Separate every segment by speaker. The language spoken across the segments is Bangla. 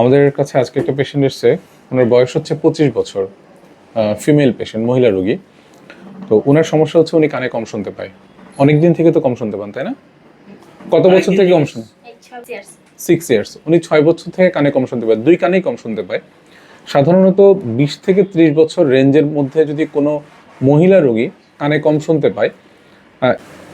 Speaker 1: আমাদের কাছে আজকে একটা পেশেন্ট এসছে, ওনার বয়স হচ্ছে 25 বছর, ফিমেল পেশেন্ট, মহিলা রোগী। তো ওনার সমস্যা হচ্ছে উনি কানে কম শুনতে পায়। অনেকদিন থেকে তো কম শুনতে পান, তাই না? কত বছর থেকে কম শুনে? 6 ইয়ার্স। উনি 6 বছর থেকে কানে কম শুনতে পায়, দুই কানেই কম শুনতে পায়। সাধারণত 20 থেকে 30 বছর রেঞ্জের মধ্যে যদি কোনো মহিলা রোগী কানে কম শুনতে পায়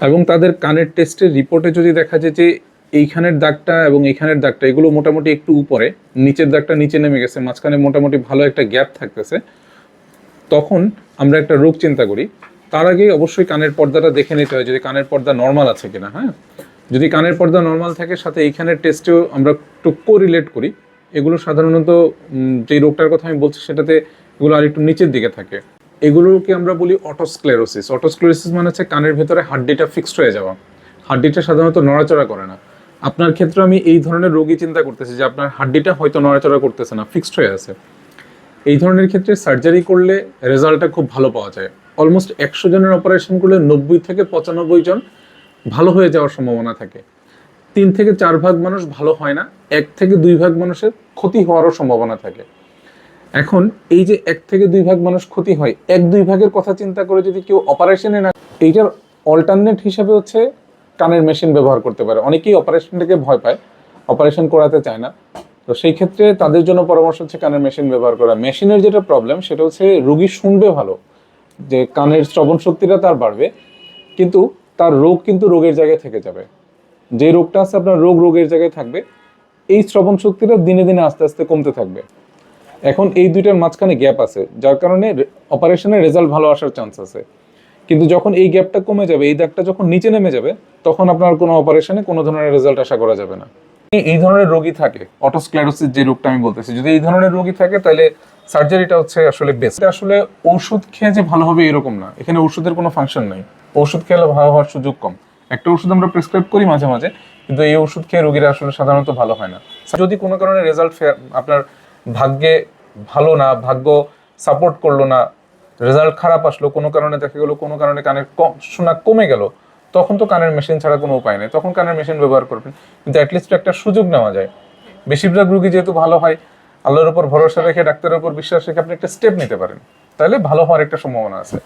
Speaker 1: এবং তাদের কানের টেস্টের রিপোর্টে যদি দেখা যায় যে এইখানের দাগটা এবং এইখানের দাগটা এগুলো মোটামুটি একটু উপরে, নিচের দাগটা নিচে নেমে গেছে, মাঝখানে মোটামুটি ভালো একটা গ্যাপ থাকতেছে, তখন আমরা একটা রোগ চিন্তা করি। তার আগে অবশ্যই কানের পর্দাটা দেখে নিতে হয় যদি কানের পর্দা নর্মাল আছে কিনা। হ্যাঁ, যদি কানের পর্দা নর্মাল থাকে, সাথে এইখানের টেস্টেও আমরা একটু কোরিলেট করি। এগুলো সাধারণত যে রোগটার কথা আমি বলছি সেটাতে এগুলো আর একটু নিচের দিকে থাকে। এগুলোকে আমরা বলি অটোস্ক্লেরোসিস। অটোস্ক্লেরোসিস মানে হচ্ছে কানের ভেতরে হাড্ডিটা ফিক্সড হয়ে যাওয়া, হাড্ডিটা সাধারণত নড়াচড়া করে না। আপনার ক্ষেত্রে আমি এই ধরনের রোগী চিন্তা করতেছি যে আপনার হাড্ডিটা হয়তো নড়াচড়া করতেছে না, ফিক্সড হয়ে আছে। এই ধরনের ক্ষেত্রে সার্জারি করলে রেজাল্টটা খুব ভালো পাওয়া যায়। অলমোস্ট 100 জনের অপারেশন করলে 90 থেকে 95 জন ভালো হয়ে যাওয়ার সম্ভাবনা থাকে। 3 থেকে 4 ভাগ মানুষ ভালো হয় না, 1 থেকে 2 ভাগ মানুষের ক্ষতি হওয়ারও সম্ভাবনা থাকে। এখন এই যে 1 থেকে 2 ভাগ মানুষ ক্ষতি হয়, 1-2 ভাগের কথা চিন্তা করে যদি কেউ অপারেশনে না, এইটার অল্টারনেট হিসাবে হচ্ছে কানের মেশিন ব্যবহার করতে পারে। অনেকেই অপারেশনটাকে ভয় পায়, অপারেশন করাতে চায় না। তো সেই ক্ষেত্রে তাদের জন্য পরামর্শ হচ্ছে কানের মেশিন ব্যবহার করা। মেশিনের যেটা প্রবলেম সেটা হচ্ছে রোগী শুনবে ভালো, যে কানের শ্রবণ শক্তিটা তার বাড়বে, কিন্তু তার রোগ কিন্তু রোগের জায়গায় থেকে যাবে। যে রোগটা আছে আপনার রোগের জায়গায় থাকবে, এই শ্রবণ শক্তিটা দিনে দিনে আস্তে আস্তে কমতে থাকবে। এখন এই দুইটার মাঝখানে গ্যাপ আছে, যার কারণে অপারেশনের রেজাল্ট ভালো আসার চান্স আছে। কিন্তু যখন এই গ্যাপটা কমে যাবে, এই দাগটা যখন নিচে নেমে যাবে, তখন আপনার কোনো অপারেশনে কোনো ধরনের রেজাল্ট আশা করা যাবে না। এই ধরনের রোগী থাকে, অটোস্ক্লেরোসিস যে রোগটা আমি বলতেছি, যদি এই ধরনের রোগী থাকে তাহলে সার্জারিটা হচ্ছে আসলে বেস্ট। আসলে ওষুধ খেয়ে যে ভালো হবে এরকম না, এখানে ওষুধের কোনো ফাংশন নাই। ওষুধ খেলে ভালো হওয়ার সুযোগ কম। একটা ওষুধ আমরা প্রেসক্রাইব করি মাঝে মাঝে, কিন্তু এই ওষুধ খেয়ে রোগীরা আসলে সাধারণত ভালো হয় না। যদি কোনো কারণে রেজাল্ট আপনার ভাগ্যে ভালো না, ভাগ্য সাপোর্ট করলো না, রেজাল্ট খারাপ আসলো, কোনো কারণে দেখা গেলো কোনো কারণে কানের শোনা কমে গেল, তখন তো কানের মেশিন ছাড়া কোনো উপায় নেই, তখন কানের মেশিন ব্যবহার করবেন। কিন্তু অ্যাটলিস্ট একটা সুযোগ নেওয়া যায়। বেশিরভাগ রোগী যেহেতু ভালো হয়, আল্লাহর উপর ভরসা রেখে, ডাক্তারের উপর বিশ্বাস রেখে আপনি একটা স্টেপ নিতে পারেন, তাহলে ভালো হওয়ার একটা সম্ভাবনা আছে।